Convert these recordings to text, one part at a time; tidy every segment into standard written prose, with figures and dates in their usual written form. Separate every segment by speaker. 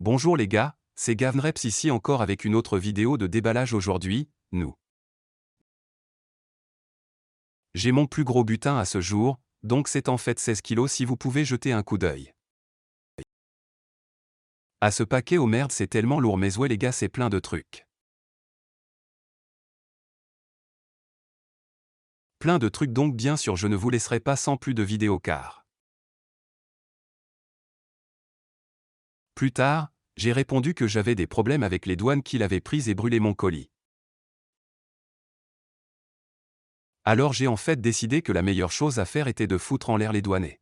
Speaker 1: Bonjour les gars, c'est Gavnreps ici encore avec une autre vidéo de déballage aujourd'hui, J'ai mon plus gros butin à ce jour, donc c'est en fait 16 kilos si vous pouvez jeter un coup d'œil. À ce paquet oh merde c'est tellement lourd mais ouais les gars c'est plein de trucs. Plein de trucs donc bien sûr je ne vous laisserai pas sans plus de vidéos car. Plus tard, j'ai répondu que j'avais des problèmes avec les douanes qu'il avait prises et brûlé mon colis. Alors j'ai en fait décidé que la meilleure chose à faire était de foutre en l'air les douaniers.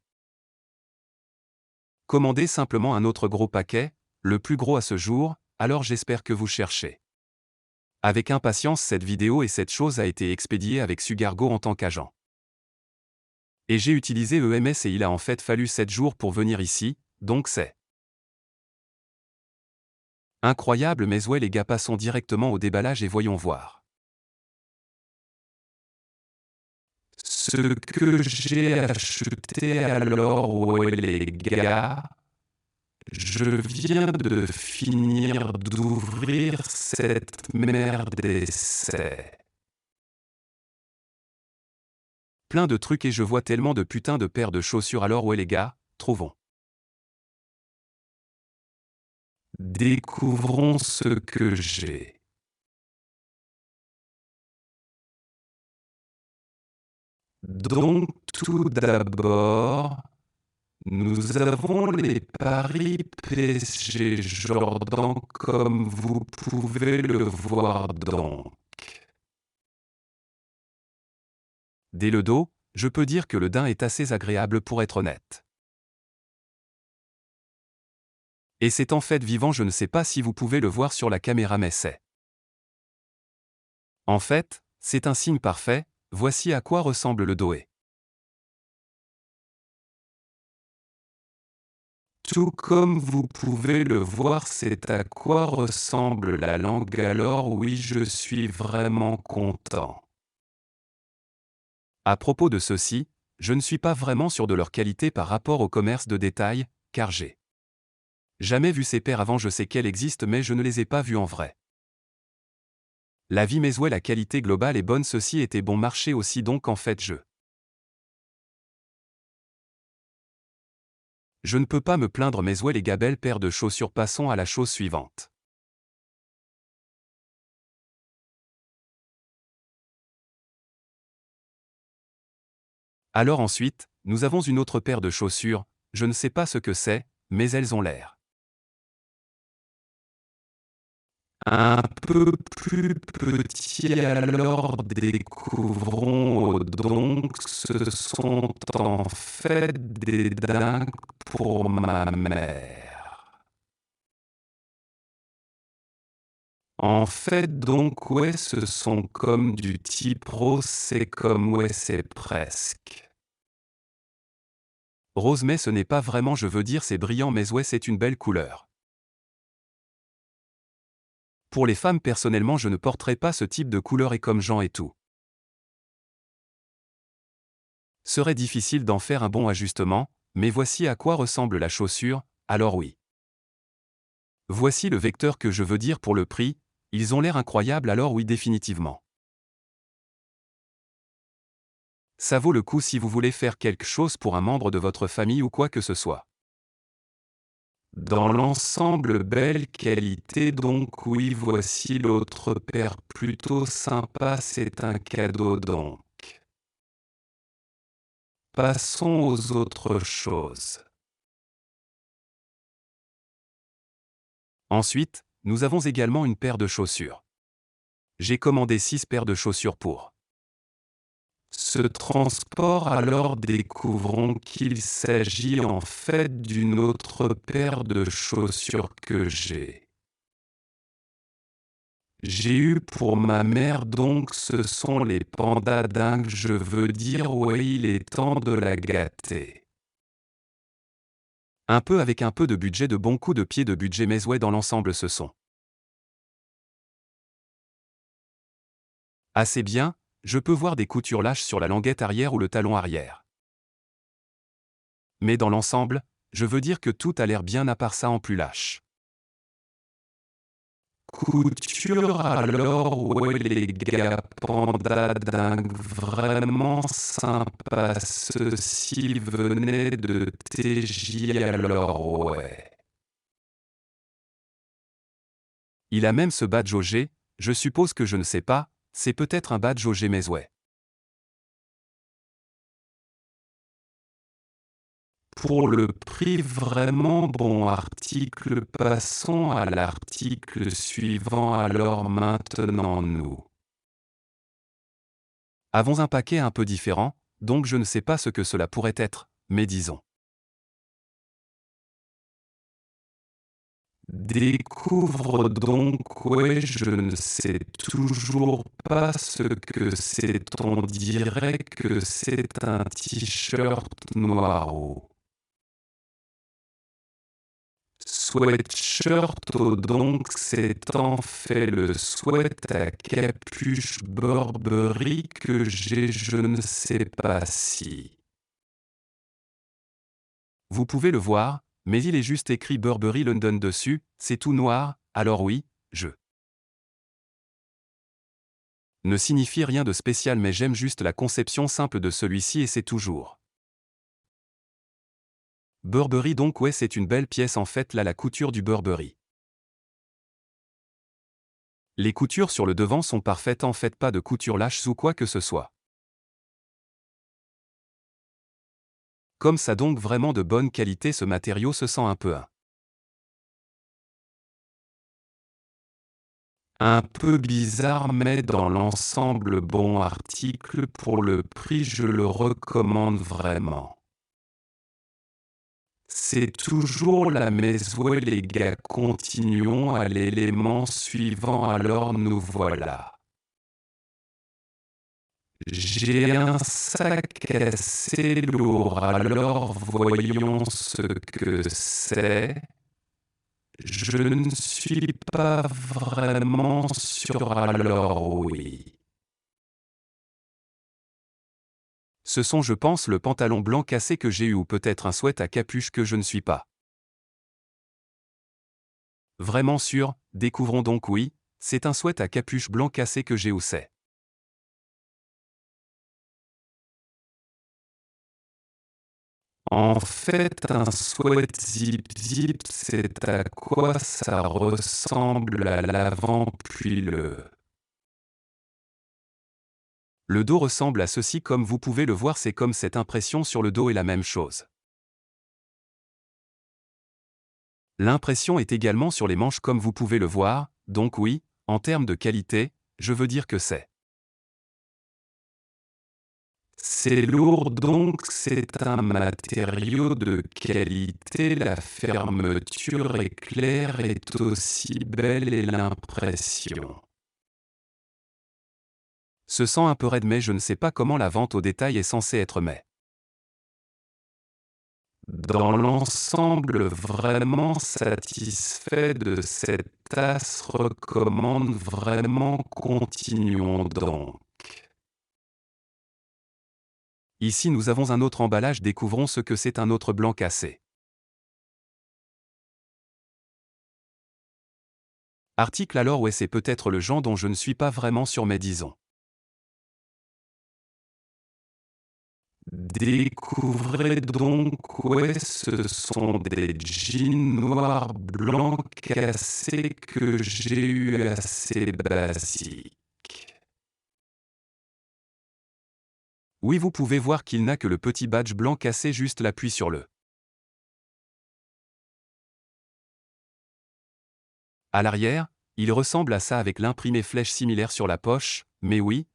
Speaker 1: Commandez simplement un autre gros paquet, le plus gros à ce jour, alors j'espère que vous cherchez. Avec impatience cette vidéo et cette chose a été expédiée avec Sugargo en tant qu'agent. Et j'ai utilisé EMS et il a en fait fallu 7 jours pour venir ici, donc c'est incroyable mais ouais les gars passons directement au déballage et voyons voir. Ce que j'ai acheté alors ouais les gars, je viens de finir d'ouvrir cette merde et c'est plein de trucs et je vois tellement de putain de paires de chaussures alors ouais les gars, trouvons. Découvrons ce que j'ai. Donc tout d'abord, nous avons les paris PSG Jordan comme vous pouvez le voir donc. Dès le dos, je peux dire que le daim est assez agréable pour être honnête. Et c'est en fait vivant je ne sais pas si vous pouvez le voir sur la caméra mais c'est. En fait, c'est un signe parfait, voici à quoi ressemble le doé. Tout comme vous pouvez le voir c'est à quoi ressemble la langue alors oui je suis vraiment content. À propos de ceci, je ne suis pas vraiment sûr de leur qualité par rapport au commerce de détail, car j'ai jamais vu ces paires avant je sais qu'elles existent mais je ne les ai pas vues en vrai. La vie mais ouais la qualité globale est bonne ceci était bon marché aussi donc en fait je ne peux pas me plaindre mais ouais les gars belle paire de chaussures passons à la chose suivante. Alors ensuite, nous avons une autre paire de chaussures, je ne sais pas ce que c'est, mais elles ont l'air un peu plus petit alors découvrons donc ce sont en fait des dingues pour ma mère. En fait donc ouais ce sont comme du type rose c'est comme ouais c'est presque. Rose mais ce n'est pas vraiment je veux dire c'est brillant mais ouais c'est une belle couleur. Pour les femmes personnellement je ne porterai pas ce type de couleur et comme Jean et tout. Serait difficile d'en faire un bon ajustement, mais voici à quoi ressemble la chaussure, alors oui. Voici le vecteur que je veux dire pour le prix, ils ont l'air incroyables alors oui définitivement. Ça vaut le coup si vous voulez faire quelque chose pour un membre de votre famille ou quoi que ce soit. Dans l'ensemble belle qualité donc oui voici l'autre paire plutôt sympa c'est un cadeau donc. Passons aux autres choses. Ensuite, nous avons également une paire de chaussures. J'ai commandé 6 paires de chaussures pour ce transport alors découvrons qu'il s'agit en fait d'une autre paire de chaussures que j'ai. J'ai eu pour ma mère donc ce sont les pandas dingues je veux dire ouais il est temps de la gâter. Un peu avec un peu de budget de bons coups de pied de budget mais ouais dans l'ensemble ce sont assez bien, je peux voir des coutures lâches sur la languette arrière ou le talon arrière. Mais dans l'ensemble, je veux dire que tout a l'air bien à part ça en plus lâche. couture alors ouais les gars panda dingue vraiment sympa ceci venait de TJ alors ouais. Il a même ce badge OG, je suppose que je ne sais pas, c'est peut-être un badge OG mais ouais. Pour le prix vraiment bon article, passons à l'article suivant alors maintenant nous avons un paquet un peu différent, donc je ne sais pas ce que cela pourrait être, mais disons. Découvre donc ouais je ne sais toujours pas ce que c'est on dirait que c'est un t-shirt noir ou sweatshirt donc c'est en fait le sweat à capuche Burberry que j'ai je ne sais pas si vous pouvez le voir, mais il est juste écrit Burberry London dessus, c'est tout noir, alors oui, je ne signifie rien de spécial mais j'aime juste la conception simple de celui-ci et c'est toujours. Burberry donc ouais c'est une belle pièce en fait là la couture du Burberry. Les coutures sur le devant sont parfaites en fait pas de couture lâche ou quoi que ce soit. Comme ça donc vraiment de bonne qualité ce matériau se sent un peu un peu bizarre mais dans l'ensemble bon article pour le prix je le recommande vraiment. C'est toujours la maison et les gars continuons à l'élément suivant alors nous voilà. J'ai un sac assez lourd alors voyons ce que c'est. Je ne suis pas vraiment sûr alors oui. Ce sont je pense le pantalon blanc cassé que j'ai eu ou peut-être un sweat à capuche que je ne suis pas vraiment sûr, découvrons donc oui, c'est un sweat à capuche blanc cassé que j'ai ou c'est. En fait un sweat zip c'est à quoi ça ressemble à l'avant puis le dos ressemble à ceci comme vous pouvez le voir c'est comme cette impression sur le dos est la même chose. L'impression est également sur les manches comme vous pouvez le voir, donc oui, en termes de qualité, je veux dire que c'est lourd donc c'est un matériau de qualité, la fermeture est claire est aussi belle et l'impression se sent un peu raide mais je ne sais pas comment la vente au détail est censée être mais dans l'ensemble vraiment satisfait de cette tasse recommande vraiment continuons donc. Ici nous avons un autre emballage découvrons ce que c'est un autre blanc cassé. Article alors ouais c'est peut-être le genre dont je ne suis pas vraiment sûr mais disons. Découvrez donc ouais ce sont des jeans noirs blancs cassés que j'ai eu assez basiques. Oui vous pouvez voir qu'il n'a que le petit badge blanc cassé juste l'appui sur le. À l'arrière, il ressemble à ça avec l'imprimé flèche similaire sur la poche, mais oui,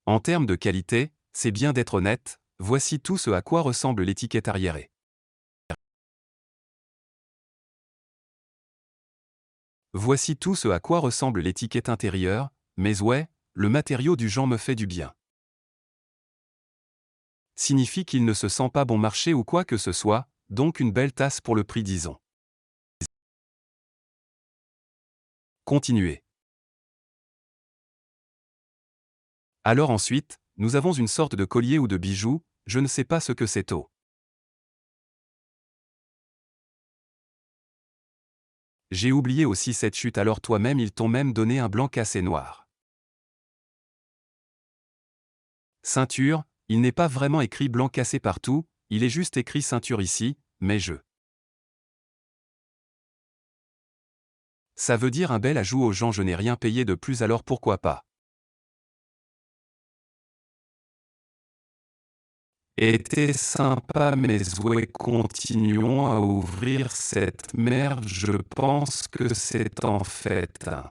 Speaker 1: en termes de qualité, c'est bien d'être honnête, voici tout ce à quoi ressemble l'étiquette arriérée. Voici tout ce à quoi ressemble l'étiquette intérieure, mais ouais, le matériau du genre me fait du bien. Signifie qu'il ne se sent pas bon marché ou quoi que ce soit, donc une belle tasse pour le prix disons. Continuez. Alors ensuite, nous avons une sorte de collier ou de bijou, je ne sais pas ce que c'est J'ai oublié aussi cette chute alors toi-même ils t'ont même donné un blanc cassé noir. Ceinture, il n'est pas vraiment écrit blanc cassé partout, il est juste écrit ceinture ici, mais ça veut dire un bel ajout aux gens je n'ai rien payé de plus alors pourquoi pas. Était sympa mais ouais continuons à ouvrir cette merde je pense que c'est en fait un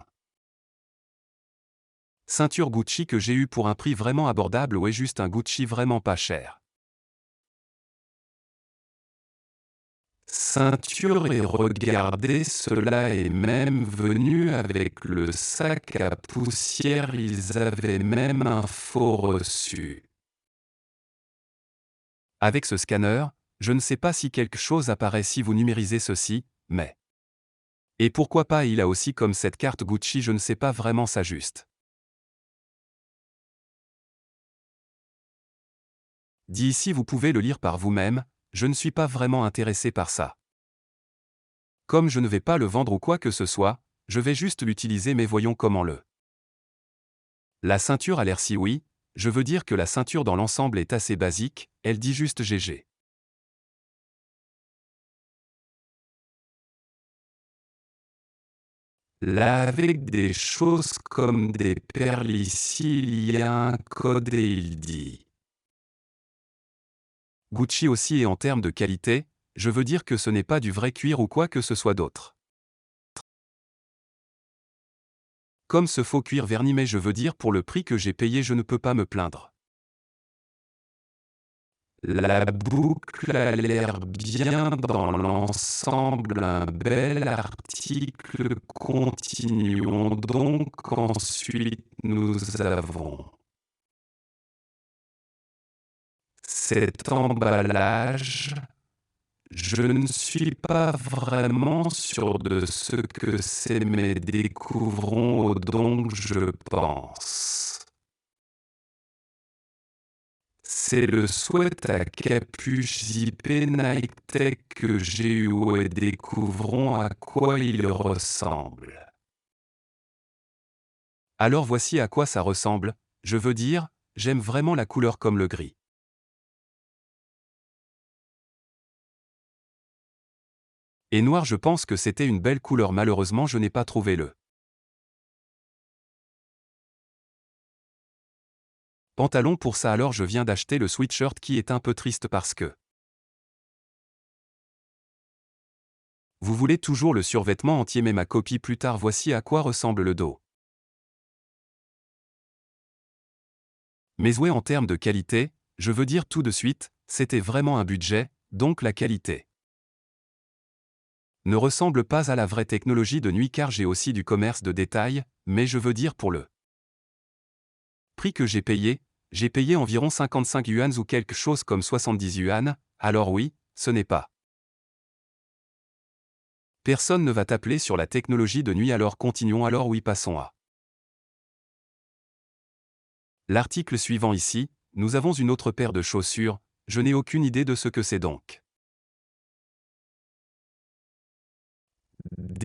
Speaker 1: ceinture Gucci que j'ai eu pour un prix vraiment abordable ou est juste un Gucci vraiment pas cher. Ceinture et regardez cela est même venu avec le sac à poussière ils avaient même un faux reçu. Avec ce scanner, je ne sais pas si quelque chose apparaît si vous numérisez ceci, mais... Et pourquoi pas il a aussi comme cette carte Gucci je ne sais pas vraiment ça juste. Dit ici vous pouvez le lire par vous-même, je ne suis pas vraiment intéressé par ça. Comme je ne vais pas le vendre ou quoi que ce soit, je vais juste l'utiliser mais voyons comment le... La ceinture a l'air si oui, je veux dire que la ceinture dans l'ensemble est assez basique, elle dit juste GG. Là avec des choses comme des perles ici il y a un code et il dit. Gucci aussi et en termes de qualité, je veux dire que ce n'est pas du vrai cuir ou quoi que ce soit d'autre. Comme ce faux cuir verni mais je veux dire pour le prix que j'ai payé je ne peux pas me plaindre. La boucle a l'air bien dans l'ensemble un bel article continuons donc ensuite nous avons cet emballage. Je ne suis pas vraiment sûr de ce que c'est mais découvrons donc je pense. C'est le sweat à capuche zippé Nike Tech que j'ai eu et découvrons à quoi il ressemble. Alors voici à quoi ça ressemble, je veux dire, j'aime vraiment la couleur comme le gris. Et noir je pense que c'était une belle couleur malheureusement je n'ai pas trouvé le pantalon pour ça alors je viens d'acheter le sweatshirt qui est un peu triste parce que vous voulez toujours le survêtement entier mais ma copie plus tard voici à quoi ressemble le dos. Mais ouais en termes de qualité, je veux dire tout de suite, c'était vraiment un budget, donc la qualité ne ressemble pas à la vraie technologie de nuit car j'ai aussi du commerce de détail, mais je veux dire pour le prix que j'ai payé environ 55 yuan ou quelque chose comme 70 yuan, alors oui, ce n'est pas. Personne ne va t'appeler sur la technologie de nuit alors continuons alors oui passons à l'article suivant ici, nous avons une autre paire de chaussures, je n'ai aucune idée de ce que c'est donc.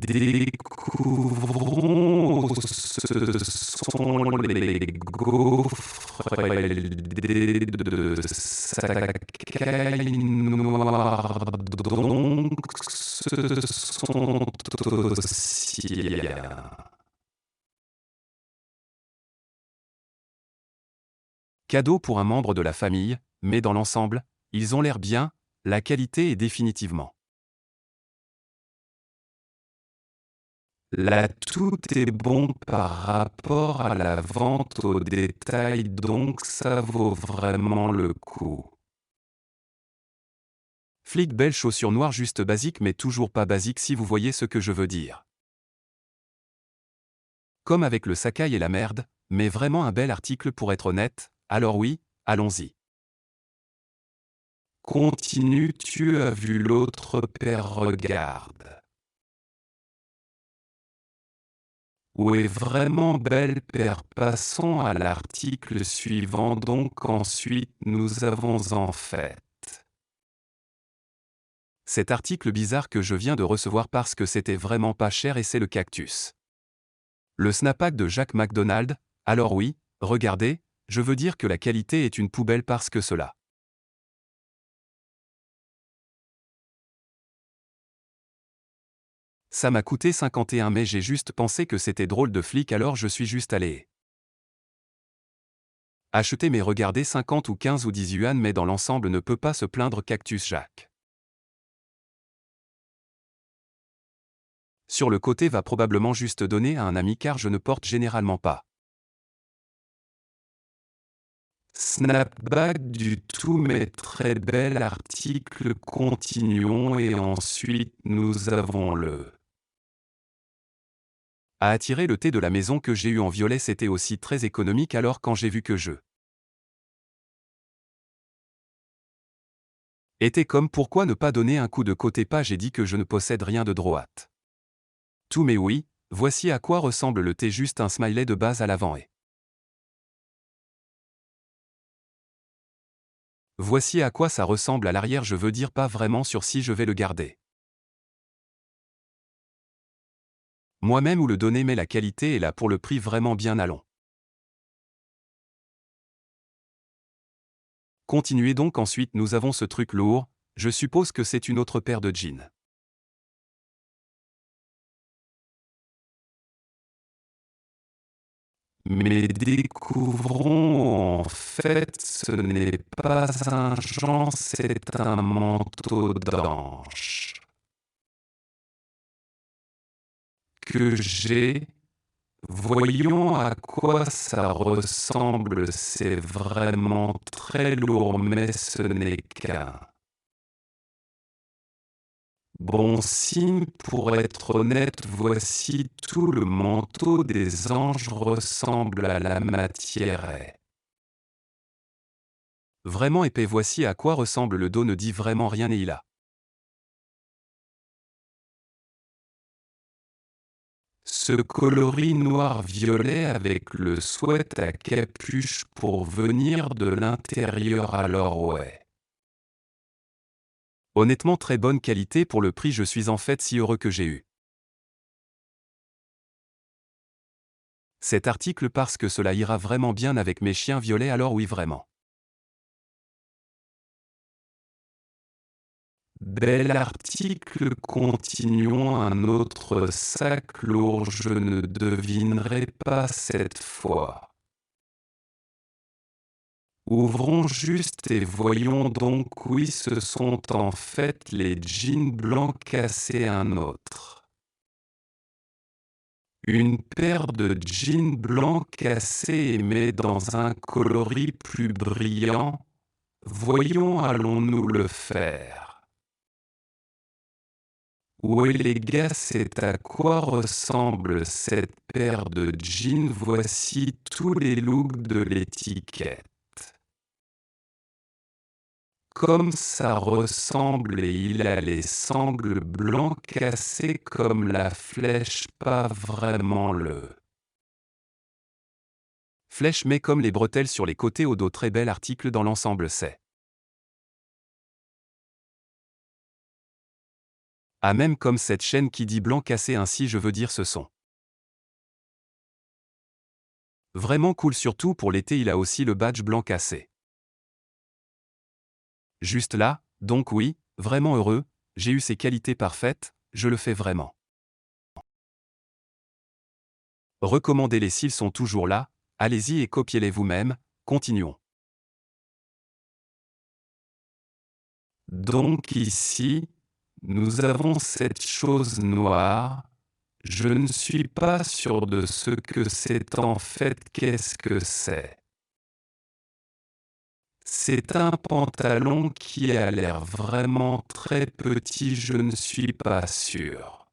Speaker 1: Découvrons ce sont les gaufres de Sakai Noir donc ce sont aussi cadeau pour un membre de la famille, mais dans l'ensemble, ils ont l'air bien, la qualité est définitivement. Là tout est bon par rapport à la vente au détail donc ça vaut vraiment le coup. Flic belle chaussure noire juste basique mais toujours pas basique si vous voyez ce que je veux dire. Comme avec le Sakai et la merde, mais vraiment un bel article pour être honnête, alors oui, allons-y. Continue tu as vu l'autre paire regarde. Ouais vraiment belle paire passons à l'article suivant donc ensuite nous avons en fait. Cet article bizarre que je viens de recevoir parce que c'était vraiment pas cher et c'est le cactus. Le snap-hack de Jack McDonald, alors oui, regardez, je veux dire que la qualité est une poubelle parce que cela. Ça m'a coûté 51 mais j'ai juste pensé que c'était drôle de flic alors je suis juste allé acheter mais regardez 50 ou 15 ou 10 yuan mais dans l'ensemble ne peut pas se plaindre Cactus Jack. Sur le côté va probablement juste donner à un ami car je ne porte généralement pas. Snapback du tout mais très bel article continuons et ensuite nous avons le à attirer le thé de la maison que j'ai eu en violet c'était aussi très économique alors quand j'ai vu que je était comme pourquoi ne pas donner un coup de côté page et dit que je ne possède rien de droite. Tout mais oui, voici à quoi ressemble le thé juste un smiley de base à l'avant et voici à quoi ça ressemble à l'arrière je veux dire pas vraiment sûr si je vais le garder. Moi-même ou le donner mais la qualité est là pour le prix vraiment bien allant. Continuez donc ensuite nous avons ce truc lourd, je suppose que c'est une autre paire de jeans. Mais découvrons en fait ce n'est pas un gant c'est un manteau d'ange. Que j'ai. Voyons à quoi ça ressemble, c'est vraiment très lourd mais ce n'est qu'un bon signe pour être honnête voici tout le manteau des anges ressemble à la matière est vraiment épais voici à quoi ressemble le dos ne dit vraiment rien et il a ce coloris noir-violet avec le sweat à capuche pour venir de l'intérieur alors ouais. Honnêtement très bonne qualité pour le prix je suis en fait si heureux que j'ai eu cet article parce que cela ira vraiment bien avec mes chiens violets alors oui vraiment. Bel article continuons un autre sac lourd je ne devinerai pas cette fois. Ouvrons juste et voyons donc oui ce sont en fait les jeans blancs cassés un autre. Une paire de jeans blancs cassés mais dans un coloris plus brillant. Voyons allons-nous le faire. Ouais les gars c'est à quoi ressemble cette paire de jeans voici tous les looks de l'étiquette. Comme ça ressemble et il a les sangles blancs cassés comme la flèche pas vraiment le flèche mais comme les bretelles sur les côtés au dos très bel article dans l'ensemble c'est. Ah même comme cette chaîne qui dit blanc cassé ainsi je veux dire ce son. Vraiment cool surtout pour l'été il a aussi le badge blanc cassé. Juste là, donc oui, vraiment heureux, j'ai eu ces qualités parfaites, je le fais vraiment. Recommandez les s'ils sont toujours là, allez-y et copiez-les vous-même, continuons. Donc ici, nous avons cette chose noire, je ne suis pas sûr de ce que c'est en fait qu'est-ce que c'est. C'est un pantalon qui a l'air vraiment très petit je ne suis pas sûr.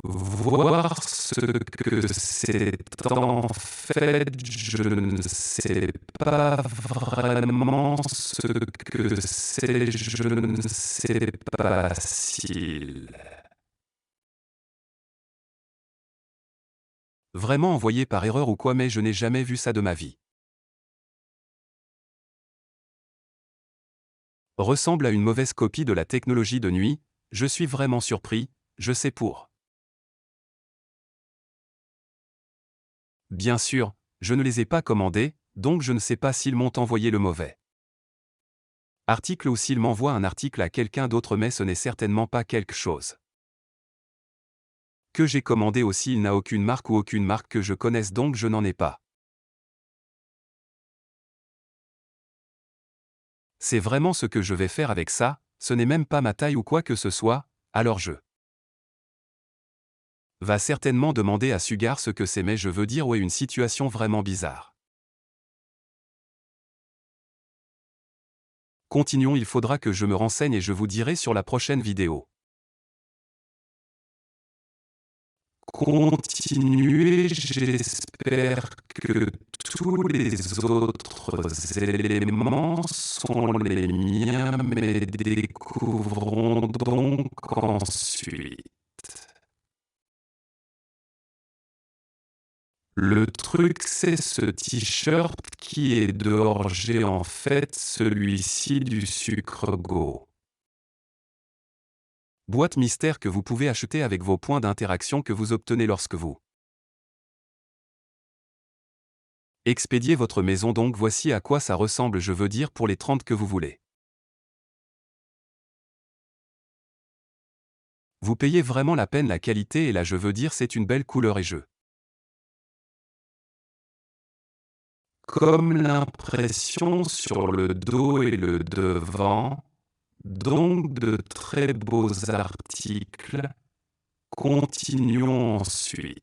Speaker 1: Voir ce que c'est en fait je ne sais pas vraiment ce que c'est je ne sais pas s'il vraiment envoyé par erreur ou quoi mais je n'ai jamais vu ça de ma vie. Ressemble à une mauvaise copie de la technologie de nuit, je suis vraiment surpris, je sais pour. Bien sûr, je ne les ai pas commandés, donc je ne sais pas s'ils m'ont envoyé le mauvais article ou s'ils m'envoient un article à quelqu'un d'autre, mais ce n'est certainement pas quelque chose que j'ai commandé aussi. Il n'a aucune marque ou aucune marque que je connaisse, donc je n'en ai pas. C'est vraiment ce que je vais faire avec ça, ce n'est même pas ma taille ou quoi que ce soit, alors je va certainement demander à Sugar ce que c'est, mais je veux dire, ouais, une situation vraiment bizarre. Continuons, il faudra que je me renseigne et je vous dirai sur la prochaine vidéo. Continuez, j'espère que tous les autres éléments sont les miens, mais découvrons donc ensuite. Le truc, c'est ce t-shirt qui est dehors. J'ai en fait celui-ci du sucre Go. Boîte mystère que vous pouvez acheter avec vos points d'interaction que vous obtenez lorsque vous expédiez votre maison. Donc voici à quoi ça ressemble, je veux dire, pour les 30 que vous voulez. Vous payez vraiment la peine, la qualité est là, je veux dire, c'est une belle couleur et jeu. Comme l'impression sur le dos et le devant, donc de très beaux articles. Continuons ensuite.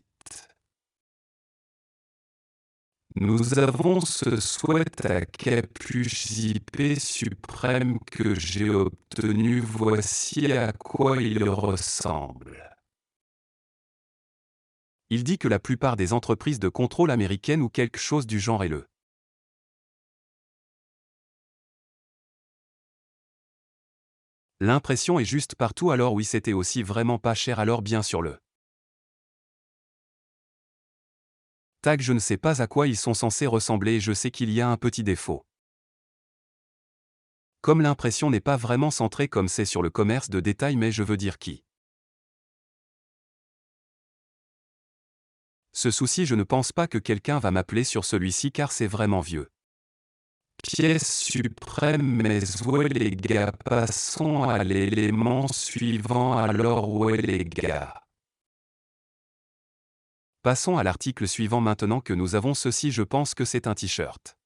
Speaker 1: Nous avons ce sweat à capuche zippée suprême que j'ai obtenu. Voici à quoi il ressemble. Il dit que la plupart des entreprises de contrôle américaines ou quelque chose du genre est le l'impression est juste partout, alors oui, c'était aussi vraiment pas cher, alors bien sûr le tag, je ne sais pas à quoi ils sont censés ressembler et je sais qu'il y a un petit défaut. Comme l'impression n'est pas vraiment centrée comme c'est sur le commerce de détail, mais je veux dire qui ce souci, je ne pense pas que quelqu'un va m'appeler sur celui-ci car c'est vraiment vieux. Pièce suprême, mais ouais les gars, passons à l'élément suivant. Alors ouais les gars. Passons à l'article suivant maintenant que nous avons ceci, je pense que c'est un t-shirt.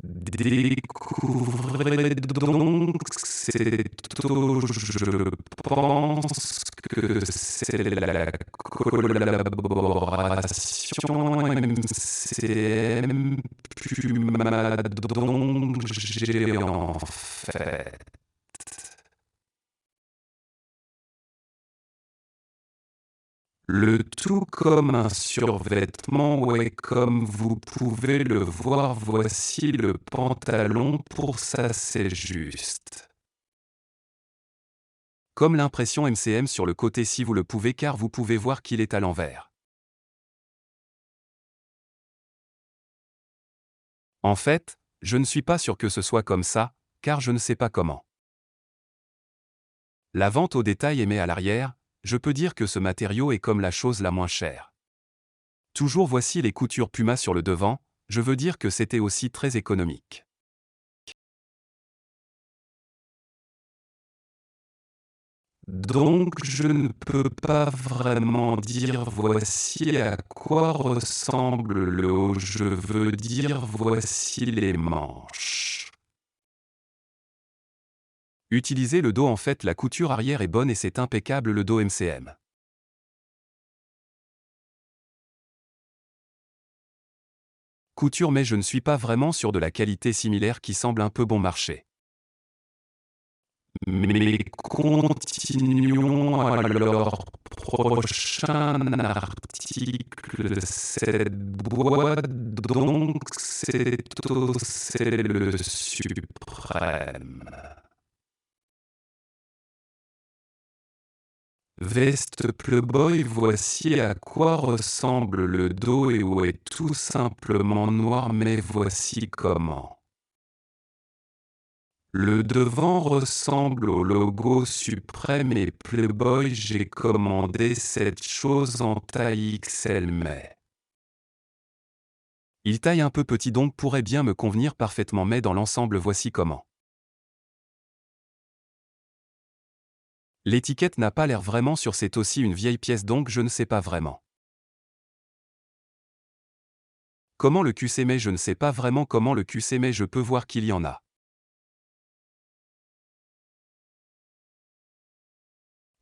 Speaker 1: Découvrez donc, c'est tout, je pense que c'est la collaboration MCM Puma, donc j'ai en fait le tout comme un survêtement, ouais, comme vous pouvez le voir, voici le pantalon, pour ça c'est juste comme l'impression MCM sur le côté, si vous le pouvez, car vous pouvez voir qu'il est à l'envers. En fait, je ne suis pas sûr que ce soit comme ça, car je ne sais pas comment. La vente au détail est mise à l'arrière, je peux dire que ce matériau est comme la chose la moins chère. Toujours voici les coutures Puma sur le devant, je veux dire que c'était aussi très économique. Donc je ne peux pas vraiment dire voici à quoi ressemble le haut, je veux dire voici les manches. Utilisez le dos, en fait la couture arrière est bonne et c'est impeccable le dos MCM. Couture, mais je ne suis pas vraiment sûr de la qualité similaire qui semble un peu bon marché. Mais continuons alors. Prochain article, cette boîte, donc c'est le suprême. Veste Playboy, voici à quoi ressemble le dos et où est tout simplement noir, mais voici comment. Le devant ressemble au logo suprême et Playboy, j'ai commandé cette chose en taille XL mais il taille un peu petit donc pourrait bien me convenir parfaitement mais dans l'ensemble voici comment. L'étiquette n'a pas l'air vraiment sûre, c'est aussi une vieille pièce donc je ne sais pas vraiment. Comment le cul s'aimait, je ne sais pas vraiment comment le cul s'aimait, je peux voir qu'il y en a.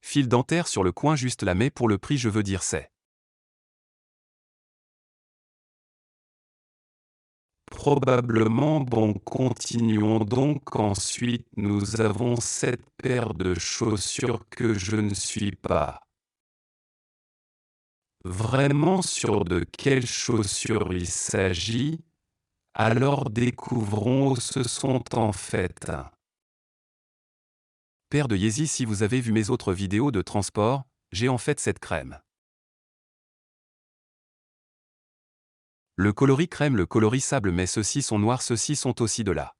Speaker 1: Fil dentaire sur le coin juste là mais pour le prix je veux dire c'est. Probablement bon continuons donc ensuite nous avons cette paire de chaussures que je ne suis pas vraiment sûr de quelles chaussures il s'agit, alors découvrons où ce sont en fait. Paire de Yeezy, si vous avez vu mes autres vidéos de transport, j'ai en fait cette crème. Le coloris crème, le coloris sable mais ceux-ci sont noirs, ceux-ci sont aussi de là.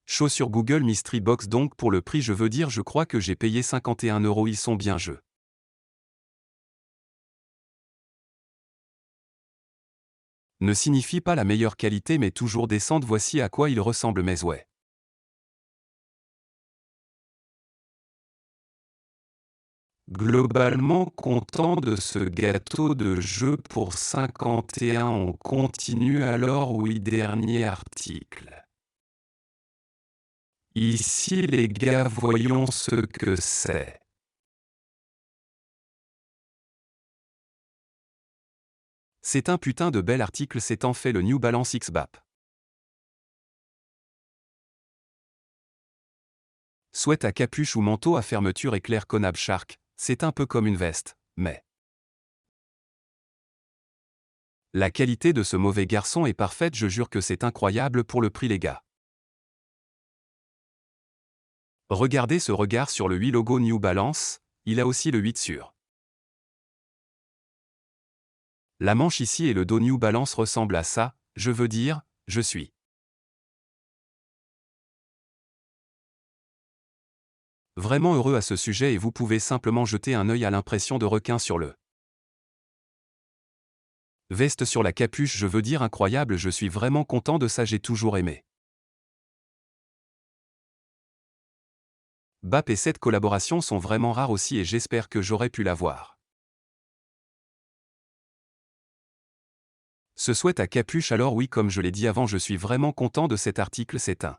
Speaker 1: Chaussures Google Mystery Box donc pour le prix je veux dire je crois que j'ai payé 51 €, ils sont bien jeux. Ne signifie pas la meilleure qualité mais toujours décente, voici à quoi ils ressemblent mais ouais. Globalement content de ce gâteau de jeu pour 51, on continue alors oui dernier article. Ici les gars voyons ce que c'est. C'est un putain de bel article, c'est en fait le New Balance X-Bap. Sweat à capuche ou manteau à fermeture éclair Conab Shark, c'est un peu comme une veste, mais la qualité de ce mauvais garçon est parfaite, je jure que c'est incroyable pour le prix les gars. Regardez ce regard sur le 8 logo New Balance, il a aussi le 8 sur. La manche ici et le dos New Balance ressemblent à ça, je veux dire, je suis vraiment heureux à ce sujet et vous pouvez simplement jeter un œil à l'impression de requin sur le veste sur la capuche, je veux dire incroyable, je suis vraiment content de ça, j'ai toujours aimé. Bap et cette collaboration sont vraiment rares aussi et j'espère que j'aurais pu l'avoir. Ce sweat à capuche alors oui comme je l'ai dit avant je suis vraiment content de cet article, c'est un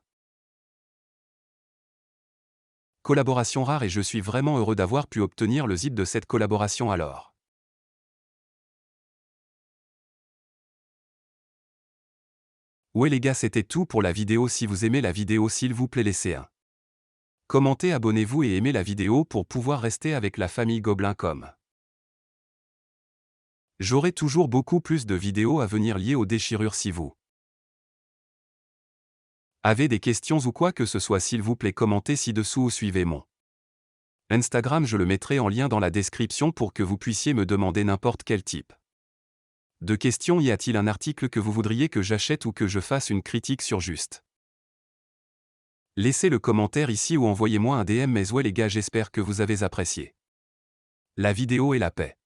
Speaker 1: collaboration rare et je suis vraiment heureux d'avoir pu obtenir le zip de cette collaboration alors. Ouais les gars c'était tout pour la vidéo, si vous aimez la vidéo s'il vous plaît laissez un commentez, abonnez-vous et aimez la vidéo pour pouvoir rester avec la famille Gobelin.com. J'aurai toujours beaucoup plus de vidéos à venir liées aux déchirures si vous avez des questions ou quoi que ce soit s'il vous plaît commentez ci-dessous ou suivez mon Instagram, je le mettrai en lien dans la description pour que vous puissiez me demander n'importe quel type de questions. Y a-t-il un article que vous voudriez que j'achète ou que je fasse une critique sur juste? Laissez le commentaire ici ou envoyez-moi un DM mais ouais les gars j'espère que vous avez apprécié la vidéo et la paix.